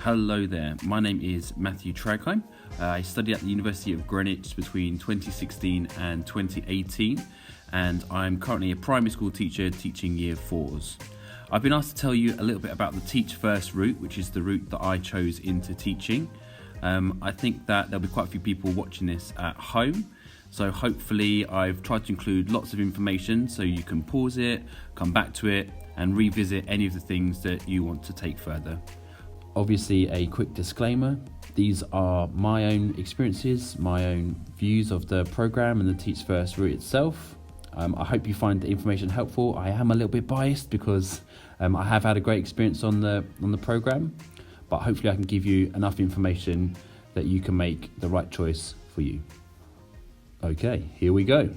Hello there, my name is Matthew Tragheim. I studied at the University of Greenwich between 2016 and 2018, and I'm currently a primary school teacher teaching year 4s. I've been asked to tell you a little bit about the Teach First route, which is the route that I chose into teaching. I think that there'll be quite a few people watching this at home, so hopefully I've tried to include lots of information so you can pause it, come back to it, and revisit any of the things that you want to take further. Obviously, a quick disclaimer, these are my own experiences, my own views of the programme and the Teach First route itself. I hope you find the information helpful. I am a little bit biased because I have had a great experience on the programme, but hopefully I can give you enough information that you can make the right choice for you. Okay, here we go.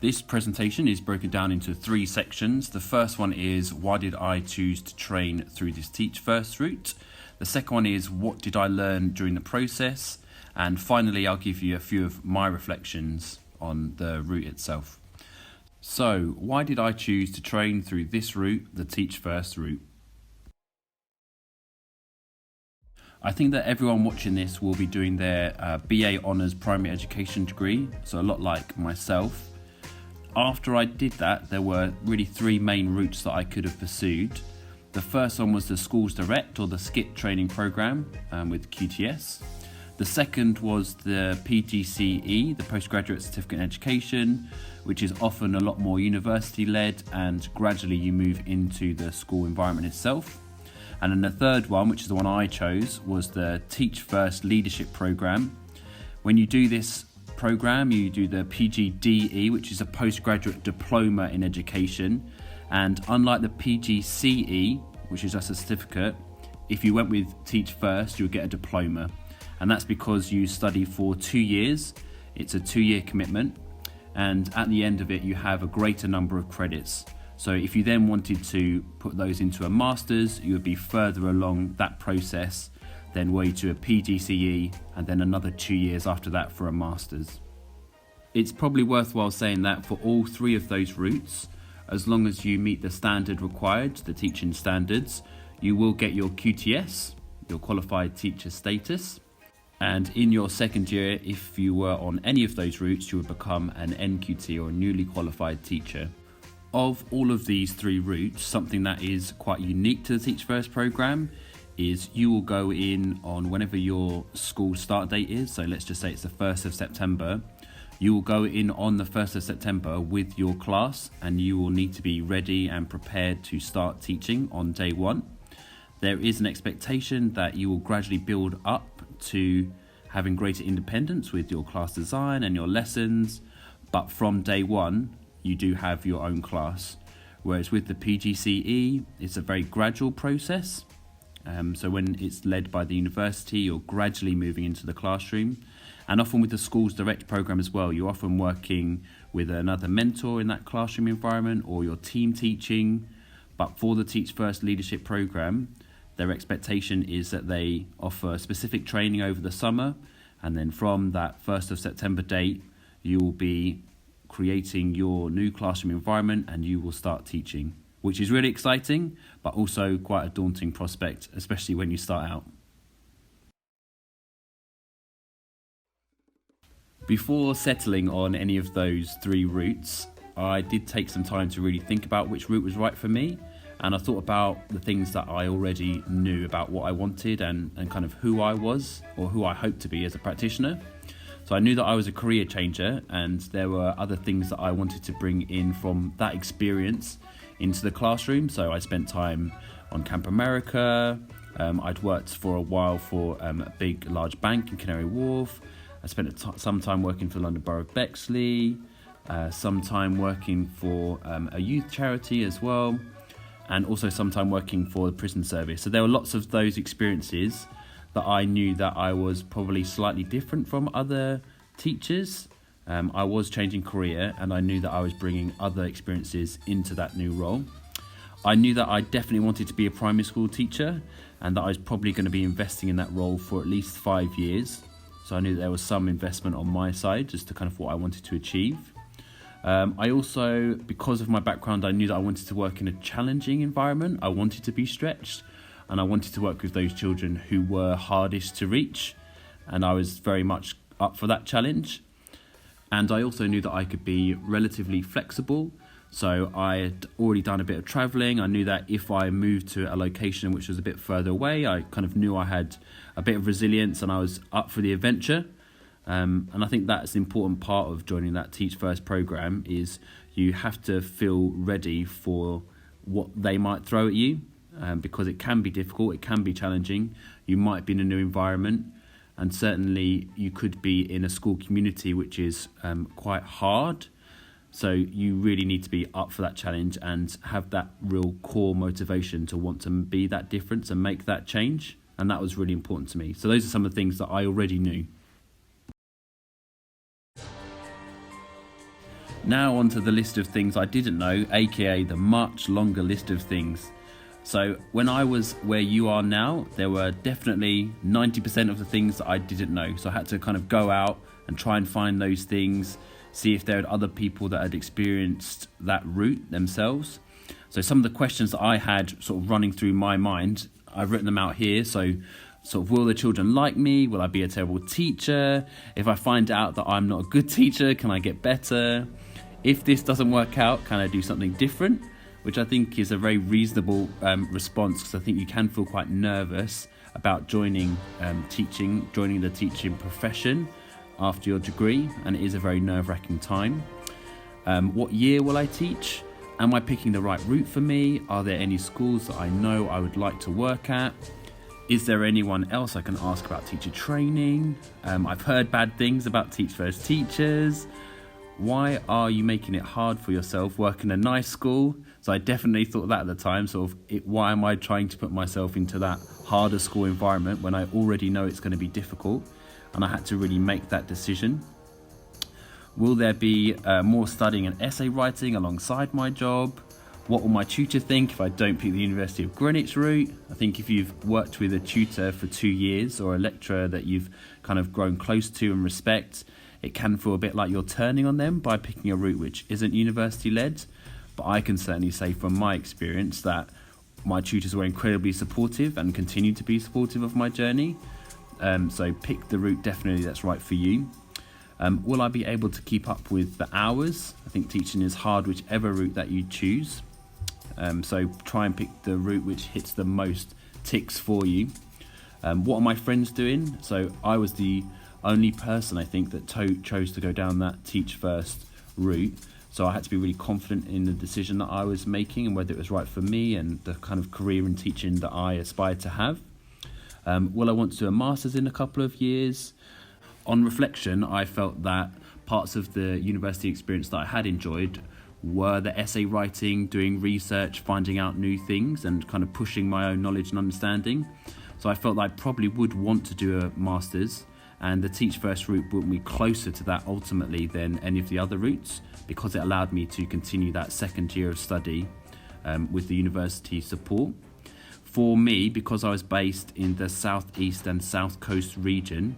This presentation is broken down into 3 sections. The first one is, why did I choose to train through this Teach First route? The second one is, what did I learn during the process? And finally, I'll give you a few of my reflections on the route itself. So, why did I choose to train through this route, the Teach First route? I think that everyone watching this will be doing their BA Honours Primary Education degree, so a lot like myself. After I did that, there were really 3 main routes that I could have pursued. The first one was the Schools Direct or the SCIT training programme with QTS. The second was the PGCE, the Postgraduate Certificate in Education, which is often a lot more university-led, and gradually you move into the school environment itself. And then the third one, which is the one I chose, was the Teach First Leadership Programme. When you do this programme, you do the PGDE, which is a postgraduate diploma in education, and unlike the PGCE, which is just a certificate, if you went with Teach First, you'll get a diploma, and that's because you study for 2 years. It's a 2-year commitment, and at the end of it you have a greater number of credits. So if you then wanted to put those into a master's, you would be further along that process then were you to a PGCE, and then another 2 years after that for a master's. It's probably worthwhile saying that for all 3 of those routes, as long as you meet the standard required, the teaching standards, you will get your QTS, your qualified teacher status, and in your second year, if you were on any of those routes, you would become an NQT or a newly qualified teacher. Of all of these 3 routes, something that is quite unique to the Teach First programme is you will go in on whenever your school start date is, so let's just say it's the 1st of September, you will go in on the 1st of September with your class, and you will need to be ready and prepared to start teaching on day 1. There is an expectation that you will gradually build up to having greater independence with your class design and your lessons, but from day 1 you do have your own class, whereas with the PGCE it's a very gradual process. So when it's led by the university, you're gradually moving into the classroom. And often with the Schools Direct programme as well, you're often working with another mentor in that classroom environment, or you're team teaching. But for the Teach First Leadership programme, their expectation is that they offer specific training over the summer, and then from that 1st of September date, you will be creating your new classroom environment and you will start teaching, which is really exciting, but also quite a daunting prospect, especially when you start out. Before settling on any of those 3 routes, I did take some time to really think about which route was right for me, and I thought about the things that I already knew about what I wanted and kind of who I was, or who I hoped to be as a practitioner. So I knew that I was a career changer, and there were other things that I wanted to bring in from that experience into the classroom. So I spent time on Camp America, I'd worked for a while for a big large bank in Canary Wharf, I spent some time working for London Borough of Bexley, some time working for a youth charity as well, and also some time working for the prison service. So there were lots of those experiences that I knew that I was probably slightly different from other teachers. I was changing career, and I knew that I was bringing other experiences into that new role. I knew that I definitely wanted to be a primary school teacher, and that I was probably going to be investing in that role for at least 5 years. So I knew that there was some investment on my side as to kind of what I wanted to achieve. I also, because of my background, I knew that I wanted to work in a challenging environment. I wanted to be stretched, and I wanted to work with those children who were hardest to reach, and I was very much up for that challenge. And I also knew that I could be relatively flexible. So I had already done a bit of traveling. I knew that if I moved to a location which was a bit further away, I kind of knew I had a bit of resilience and I was up for the adventure. And I think that's an important part of joining that Teach First program, is you have to feel ready for what they might throw at you, because it can be difficult, it can be challenging. You might be in a new environment, and certainly you could be in a school community which is quite hard. So you really need to be up for that challenge and have that real core motivation to want to be that difference and make that change. And that was really important to me. So those are some of the things that I already knew. Now onto the list of things I didn't know, aka the much longer list of things. So when I was where you are now, there were definitely 90% of the things that I didn't know. So I had to kind of go out and try and find those things, see if there had other people that had experienced that route themselves. So some of the questions that I had sort of running through my mind, I've written them out here. So sort of, will the children like me? Will I be a terrible teacher? If I find out that I'm not a good teacher, can I get better? If this doesn't work out, can I do something different? Which I think is a very reasonable response, because I think you can feel quite nervous about joining the teaching profession after your degree, and it is a very nerve-wracking time. What year will I teach? Am I picking the right route for me? Are there any schools that I know I would like to work at? Is there anyone else I can ask about teacher training? I've heard bad things about Teach First teachers. Why are you making it hard for yourself working in a nice school? So I definitely thought that at the time, why am I trying to put myself into that harder school environment when I already know it's going to be difficult? And I had to really make that decision. Will there be more studying and essay writing alongside my job? What will my tutor think if I don't pick the University of Greenwich route? I think if you've worked with a tutor for 2 years or a lecturer that you've kind of grown close to and respect, it can feel a bit like you're turning on them by picking a route which isn't university-led. But I can certainly say from my experience that my tutors were incredibly supportive and continue to be supportive of my journey. So pick the route definitely that's right for you. Will I be able to keep up with the hours? I think teaching is hard whichever route that you choose. So try and pick the route which hits the most ticks for you. What are my friends doing? So I was the only person, I think, that chose to go down that Teach First route. So I had to be really confident in the decision that I was making and whether it was right for me and the kind of career in teaching that I aspired to have. Will I want to do a master's in a couple of years? On reflection, I felt that parts of the university experience that I had enjoyed were the essay writing, doing research, finding out new things and kind of pushing my own knowledge and understanding. So I felt that I probably would want to do a master's, and the Teach First route brought me closer to that ultimately than any of the other routes, because it allowed me to continue that second year of study with the university support. For me, because I was based in the southeast and south coast region,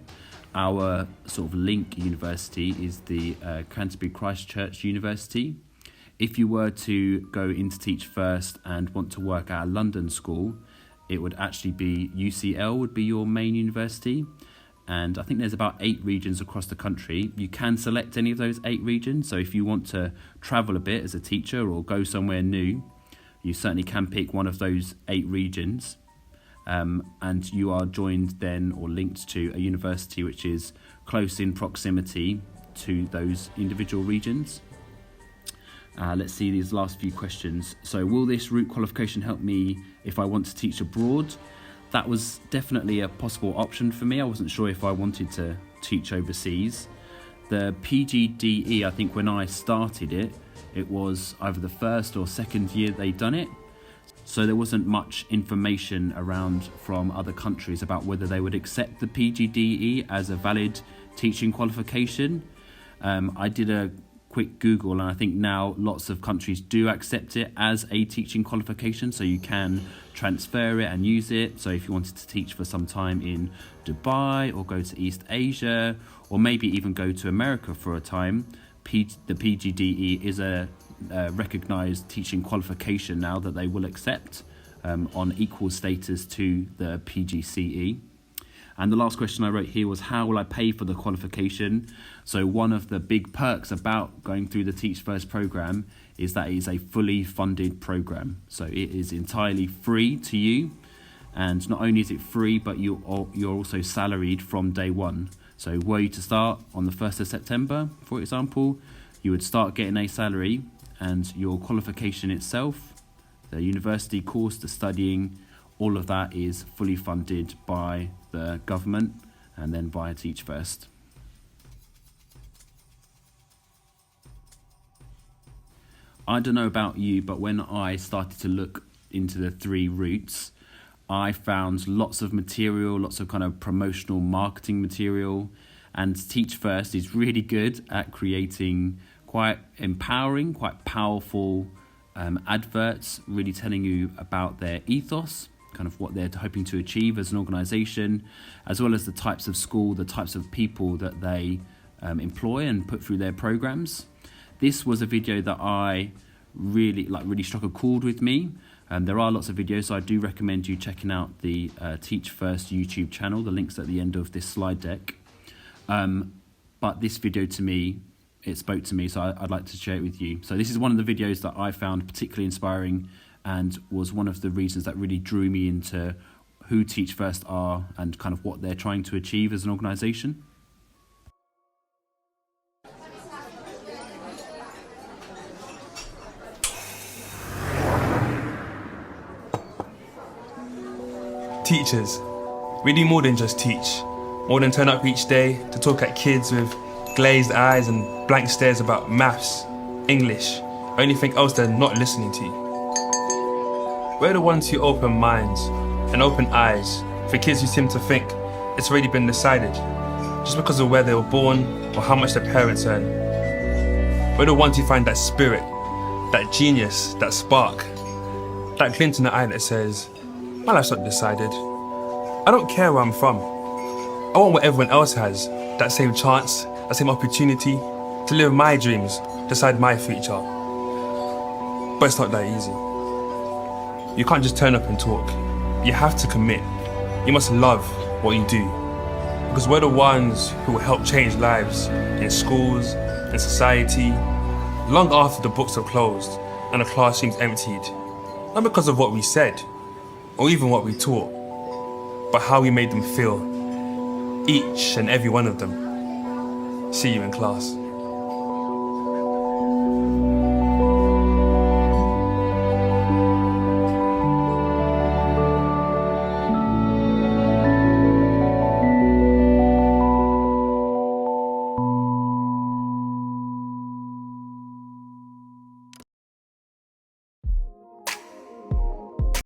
our sort of link university is the Canterbury Christchurch University. If you were to go into Teach First and want to work at a London school, it would actually be UCL would be your main university. And I think there's about 8 regions across the country. You can select any of those 8 regions. So if you want to travel a bit as a teacher or go somewhere new, you certainly can pick one of those 8 regions. And you are joined then or linked to a university which is close in proximity to those individual regions. Let's see these last few questions. So will this route qualification help me if I want to teach abroad? That was definitely a possible option for me. I wasn't sure if I wanted to teach overseas. The PGDE, I think when I started it, it was either the first or second year they'd done it. So there wasn't much information around from other countries about whether they would accept the PGDE as a valid teaching qualification. I did a quick Google, and I think now lots of countries do accept it as a teaching qualification, so you can transfer it and use it. So if you wanted to teach for some time in Dubai or go to East Asia or maybe even go to America for a time, the PGDE is a recognised teaching qualification now that they will accept on equal status to the PGCE. And the last question I wrote here was, how will I pay for the qualification? So one of the big perks about going through the Teach First programme is that it is a fully funded programme. So it is entirely free to you. And not only is it free, but you're also salaried from day one. So were you to start on the 1st of September, for example, you would start getting a salary, and your qualification itself, the university course, the studying, all of that is fully funded by the government and then via Teach First. I don't know about you, but when I started to look into the 3 routes, I found lots of material, lots of kind of promotional marketing material, and Teach First is really good at creating quite empowering, quite powerful adverts, really telling you about their ethos, kind of what they're hoping to achieve as an organisation, as well as the types of school, the types of people that they employ and put through their programmes. This was a video that I really struck a chord with me. There are lots of videos, so I do recommend you checking out the Teach First YouTube channel. The link's at the end of this slide deck. But this video, to me, it spoke to me, so I'd like to share it with you. So this is one of the videos that I found particularly inspiring and was one of the reasons that really drew me into who Teach First are and kind of what they're trying to achieve as an organisation. Teachers, we do more than just teach, more than turn up each day to talk at kids with glazed eyes and blank stares about maths, English, or anything else they're not listening to. We're the ones who open minds and open eyes for kids who seem to think it's already been decided just because of where they were born or how much their parents earn. We're the ones who find that spirit, that genius, that spark, that glint in the eye that says, my life's not decided. I don't care where I'm from. I want what everyone else has, that same chance, that same opportunity to live my dreams, decide my future. But it's not that easy. You can't just turn up and talk. You have to commit. You must love what you do. Because we're the ones who will help change lives in schools, in society, long after the books are closed and the classrooms emptied. Not because of what we said, or even what we taught, but how we made them feel, each and every one of them. See you in class.